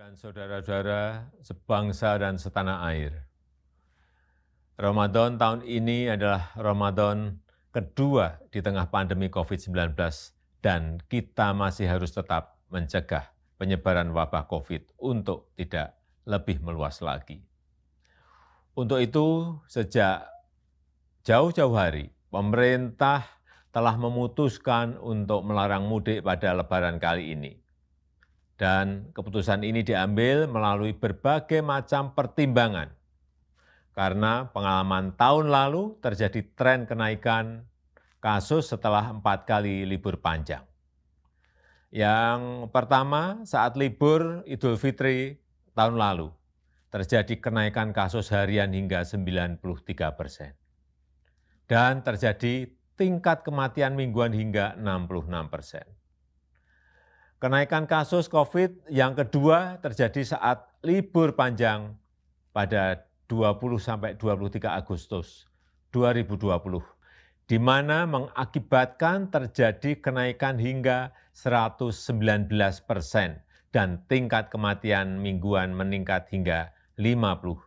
dan saudara-saudara sebangsa dan setanah air. Ramadan tahun ini adalah Ramadan kedua di tengah pandemi COVID-19 dan kita masih harus tetap mencegah penyebaran wabah COVID untuk tidak lebih meluas lagi. Untuk itu, sejak jauh-jauh hari, pemerintah telah memutuskan untuk melarang mudik pada Lebaran kali ini. Dan keputusan ini diambil melalui berbagai macam pertimbangan. Karena pengalaman tahun lalu terjadi tren kenaikan kasus setelah 4 kali libur panjang. Yang pertama, saat libur Idul Fitri tahun lalu, terjadi kenaikan kasus harian hingga 93%. Dan terjadi tingkat kematian mingguan hingga 66%. Kenaikan kasus COVID yang kedua terjadi saat libur panjang pada 20-23 Agustus 2020, di mana mengakibatkan terjadi kenaikan hingga 119% dan tingkat kematian mingguan meningkat hingga 57%.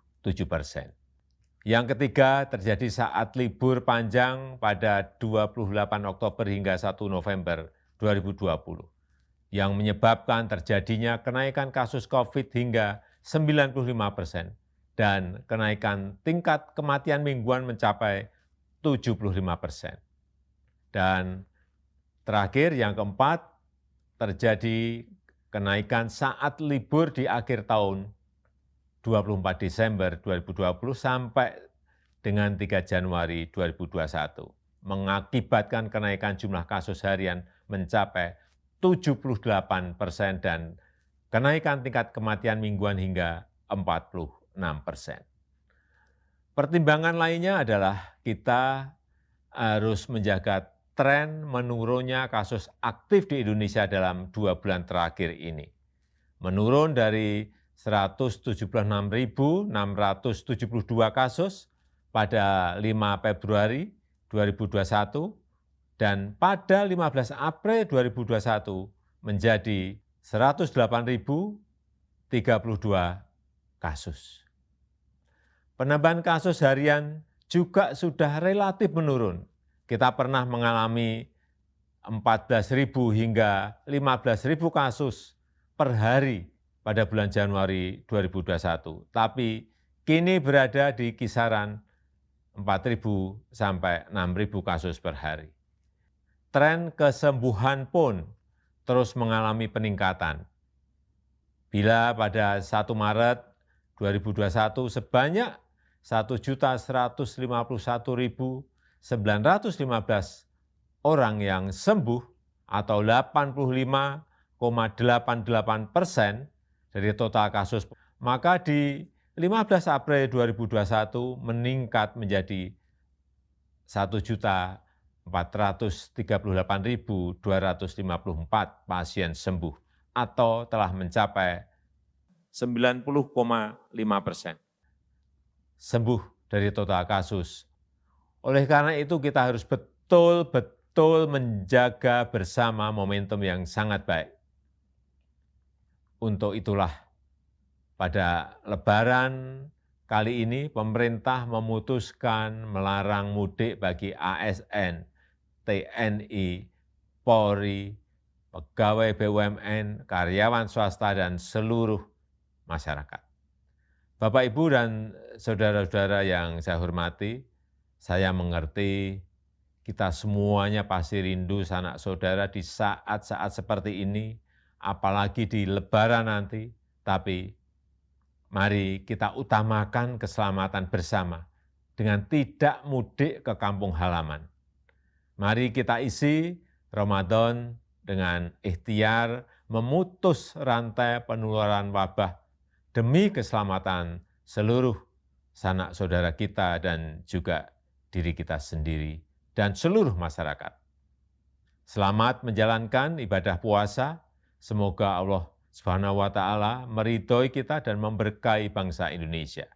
Yang ketiga terjadi saat libur panjang pada 28 Oktober hingga 1 November 2020. Yang menyebabkan terjadinya kenaikan kasus COVID hingga 95% dan kenaikan tingkat kematian mingguan mencapai 75%. Dan terakhir yang keempat, terjadi kenaikan saat libur di akhir tahun 24 Desember 2020 sampai dengan 3 Januari 2021, mengakibatkan kenaikan jumlah kasus harian mencapai 78% dan kenaikan tingkat kematian mingguan hingga 46%. Pertimbangan lainnya adalah kita harus menjaga tren menurunnya kasus aktif di Indonesia dalam 2 bulan terakhir ini. Menurun dari 176.672 kasus pada 5 Februari 2021, dan pada 15 April 2021 menjadi 108.032 kasus. Penambahan kasus harian juga sudah relatif menurun. Kita pernah mengalami 14.000 hingga 15.000 kasus per hari pada bulan Januari 2021. Tapi kini berada di kisaran 4.000 sampai 6.000 kasus per hari. Tren kesembuhan pun terus mengalami peningkatan. Bila pada 1 Maret 2021 sebanyak 1.151.915 orang yang sembuh atau 85,88% dari total kasus, maka di 15 April 2021 meningkat menjadi 1.438.254 pasien sembuh atau telah mencapai 90,5% sembuh dari total kasus. Oleh karena itu kita harus betul-betul menjaga bersama momentum yang sangat baik. Untuk itulah pada Lebaran kali ini pemerintah memutuskan melarang mudik bagi ASN, TNI, Polri, pegawai BUMN, karyawan swasta, dan seluruh masyarakat. Bapak, Ibu, dan saudara-saudara yang saya hormati, saya mengerti kita semuanya pasti rindu sanak saudara di saat-saat seperti ini, apalagi di Lebaran nanti, tapi mari kita utamakan keselamatan bersama dengan tidak mudik ke kampung halaman. Mari kita isi Ramadan dengan ikhtiar memutus rantai penularan wabah demi keselamatan seluruh sanak saudara kita dan juga diri kita sendiri dan seluruh masyarakat. Selamat menjalankan ibadah puasa. Semoga Allah Subhanahu wa Ta'ala meridhoi kita dan memberkahi bangsa Indonesia.